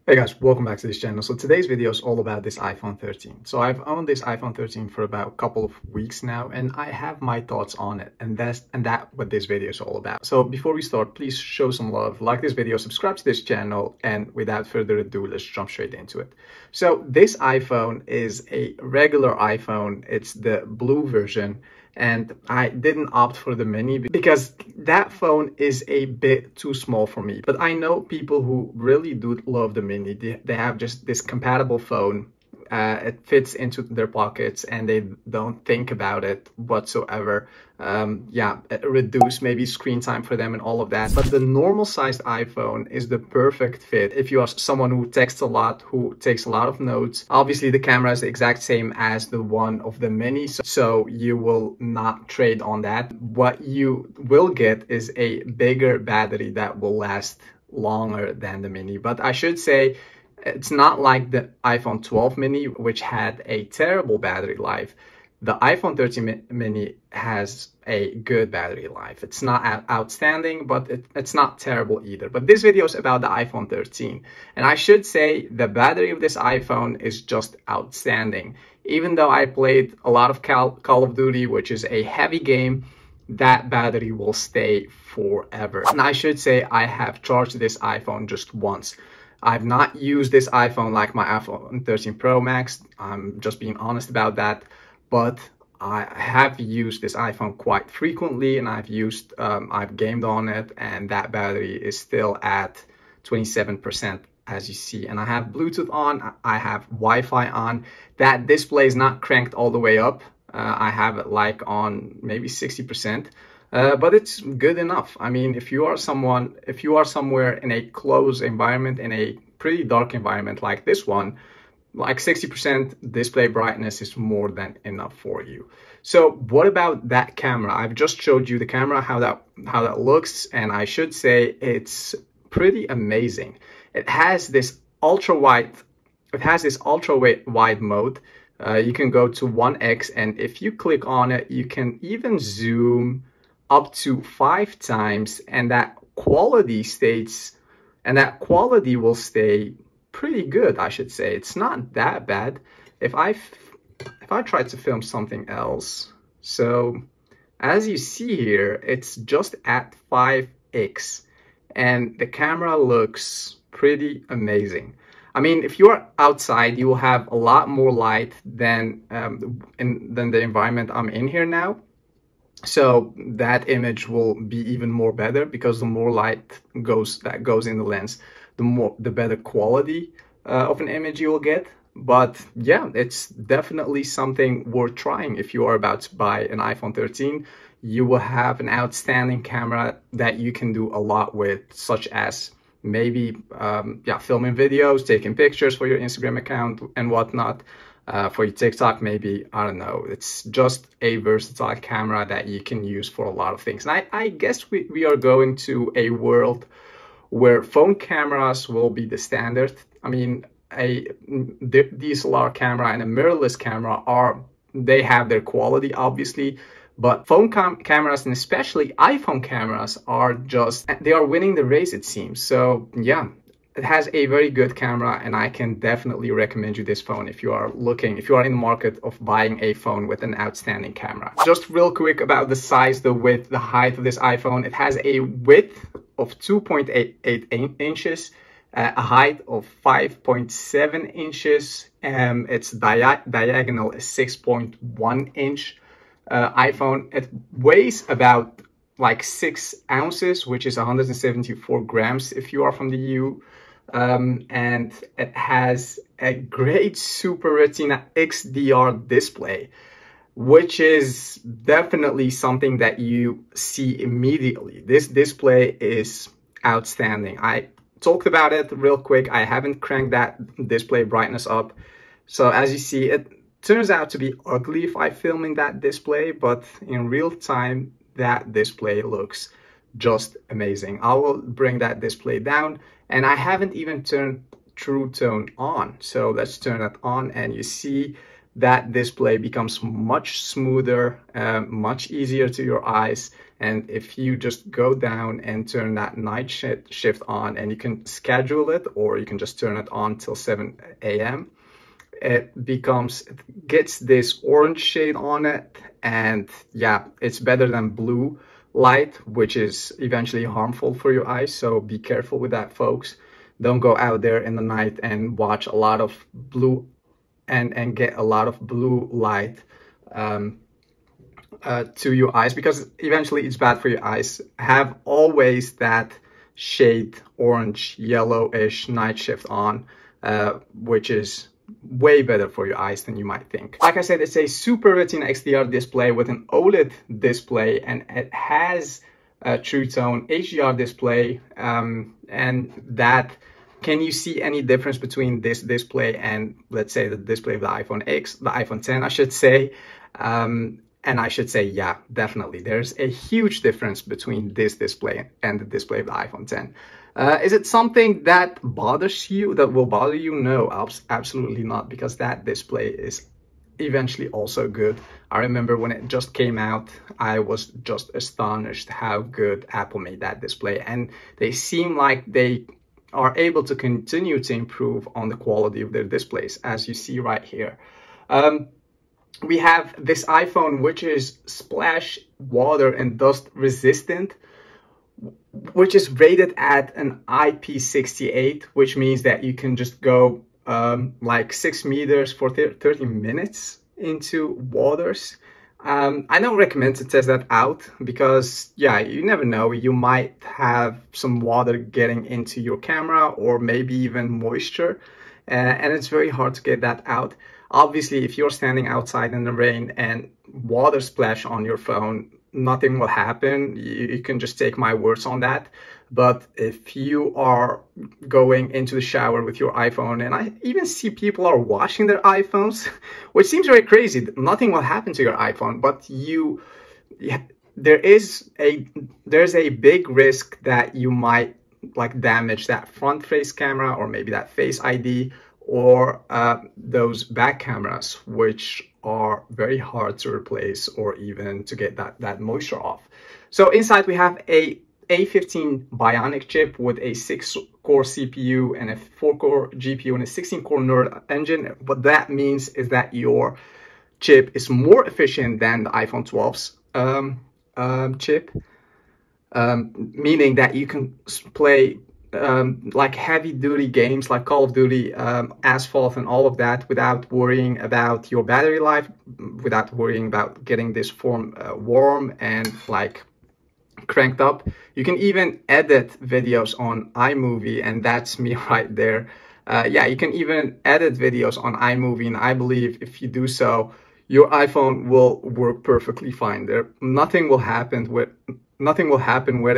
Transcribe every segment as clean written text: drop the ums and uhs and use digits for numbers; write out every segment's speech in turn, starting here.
Hey guys, welcome back to this channel. So today's video is all about this iPhone 13. So I've owned this iPhone 13 for about a couple of weeks now, and I have my thoughts on it, and that's what this video is all about. So before we start, please show some love, like this video, subscribe to this channel, and without further ado, let's jump straight into it. So this iPhone is a regular iPhone. It's the blue version. And I didn't opt for the mini because that phone is a bit too small for me. But I know people who really do love the mini. They have just this compatible phone. It fits into their pockets and they don't think about it whatsoever. Reduce maybe screen time for them and all of that. But the normal sized iPhone is the perfect fit if you are someone who texts a lot, who takes a lot of notes. Obviously, the camera is the exact same as the one of the mini, so you will not trade on that. What you will get is a bigger battery that will last longer than the mini. But I should say, it's not like the iPhone 12 mini, which had a terrible battery life. The iPhone 13 mini has a good battery life. It's not outstanding, but it's not terrible either. But this video is about the iPhone 13. And I should say the battery of this iPhone is just outstanding. Even though I played a lot of Call of Duty, which is a heavy game, that battery will stay forever. And I should say I have charged this iPhone just once. I've not used this iPhone like my iPhone 13 Pro Max. I'm just being honest about that. But I have used this iPhone quite frequently, and I've gamed on it, and that battery is still at 27%, as you see. And I have Bluetooth on, I have Wi-Fi on. That display is not cranked all the way up. I have it like on maybe 60%. But it's good enough. I mean, if you are somewhere in a closed environment, in a pretty dark environment like this one, like 60% display brightness is more than enough for you. So what about that camera? I've just showed you the camera, how that looks, and I should say it's pretty amazing. It has this ultra wide mode. You can go to 1x, and if you click on it, you can even zoom up to 5 times, and that quality will stay pretty good, I should say. It's not that bad. If I try to film something else, so as you see here, it's just at 5x, and the camera looks pretty amazing. I mean, if you are outside, you will have a lot more light than the environment I'm in here now. So that image will be even more better because the more light goes in the lens, the better quality of an image you will get. But yeah, it's definitely something worth trying. If you are about to buy an iPhone 13, you will have an outstanding camera that you can do a lot with, such as maybe filming videos, taking pictures for your Instagram account and whatnot. For your TikTok, maybe, I don't know. It's just a versatile camera that you can use for a lot of things. And I guess we are going to a world where phone cameras will be the standard. I mean, a DSLR camera and a mirrorless camera they have their quality, obviously, but phone cameras, and especially iPhone cameras, they are winning the race, it seems. So yeah, it has a very good camera, and I can definitely recommend you this phone if you are in the market of buying a phone with an outstanding camera. Just real quick about the size, the width, the height of this iPhone. It has a width of 2.88 inches, a height of 5.7 inches. Its diagonal is 6.1 inch. iPhone. It weighs about like 6 ounces, which is 174 grams if you are from the EU. And it has a great Super Retina XDR display, which is definitely something that you see immediately. This display is outstanding. I talked about it real quick. I haven't cranked that display brightness up. So as you see, it turns out to be ugly if I film in that display, but in real time, that display looks just amazing. I will bring that display down, and I haven't even turned True Tone on. So let's turn that on, and you see that display becomes much smoother, much easier to your eyes. And if you just go down and turn that night shift on, and you can schedule it, or you can just turn it on till 7 a.m., it gets this orange shade on it. And yeah, it's better than blue light, which is eventually harmful for your eyes. So be careful with that, folks. Don't go out there in the night and watch a lot of blue and get a lot of blue light to your eyes, because eventually it's bad for your eyes. Have always that shade orange yellowish night shift on, which is way better for your eyes than you might think. Like I said, it's a Super Retina XDR display with an OLED display, and it has a True Tone HDR display. And that, can you see any difference between this display and, let's say, the display of the iPhone X, the iPhone 10, I should say? And I should say, yeah, definitely. There's a huge difference between this display and the display of the iPhone 10. Is it something that bothers you, that will bother you? No, absolutely not, because that display is eventually also good. I remember when it just came out, I was just astonished how good Apple made that display. And they seem like they are able to continue to improve on the quality of their displays, as you see right here. We have this iPhone, which is splash, water, and dust resistant, which is rated at an IP68, which means that you can just go like 6 meters for 30 minutes into waters. I don't recommend to test that out because, yeah, you never know. You might have some water getting into your camera, or maybe even moisture, and it's very hard to get that out. Obviously, if you're standing outside in the rain and water splash on your phone, nothing will happen. You can just take my words on that. But if you are going into the shower with your iPhone, and I even see people are washing their iPhones, which seems very crazy. Nothing will happen to your iPhone, but there's a big risk that you might like damage that front face camera, or maybe that Face ID, or those back cameras, which are very hard to replace or even to get that moisture off. So inside we have a A15 Bionic chip with a 6-core CPU and a 4-core GPU and a 16-core neural engine. What that means is that your chip is more efficient than the iPhone 12's chip, meaning that you can play like heavy duty games like Call of Duty, Asphalt, and all of that without worrying about your battery life, without worrying about getting this phone warm and like cranked up. You can even edit videos on iMovie, and that's me right there. Yeah, you can even edit videos on iMovie, and I believe if you do so, your iPhone will work perfectly fine. Nothing will happen with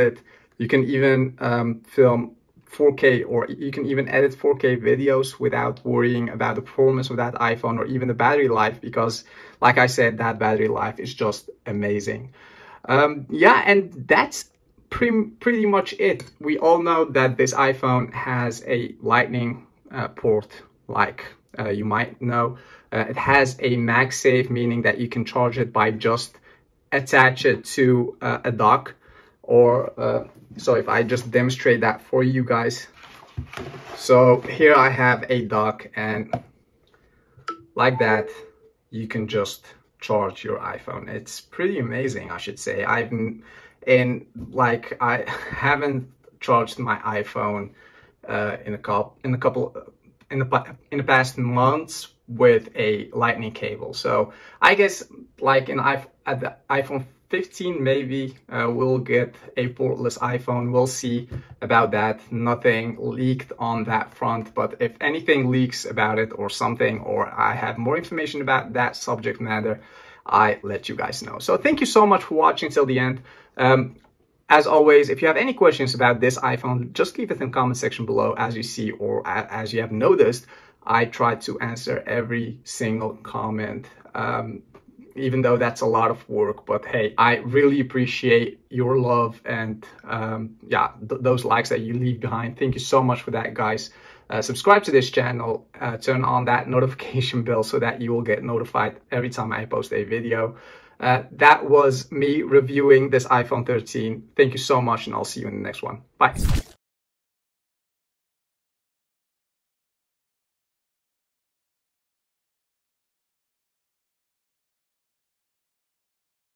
it. You can even film 4K, or you can even edit 4K videos without worrying about the performance of that iPhone or even the battery life, because like I said, that battery life is just amazing. Yeah, and that's pretty much it. We all know that this iPhone has a Lightning port, like you might know. It has a MagSafe, meaning that you can charge it by just attach it to a dock, or so if I just demonstrate that for you guys. So here I have a dock, and like that, you can just charge your iPhone. It's pretty amazing, I should say. I haven't charged my iPhone in the past months with a Lightning cable. So I guess like at the iPhone 15, maybe we'll get a portless iPhone. We'll see about that. Nothing leaked on that front, but if anything leaks about it or something, or I have more information about that subject matter, I let you guys know. So thank you so much for watching till the end. As always, if you have any questions about this iPhone, just leave it in the comment section below. As you see, or as you have noticed, I try to answer every single comment, even though that's a lot of work. But hey, I really appreciate your love and yeah, those likes that you leave behind. Thank you so much for that, guys. subscribe to this channel, turn on that notification bell so that you will get notified every time I post a video. That was me reviewing this iPhone 13. Thank you so much, and I'll see you in the next one. Bye.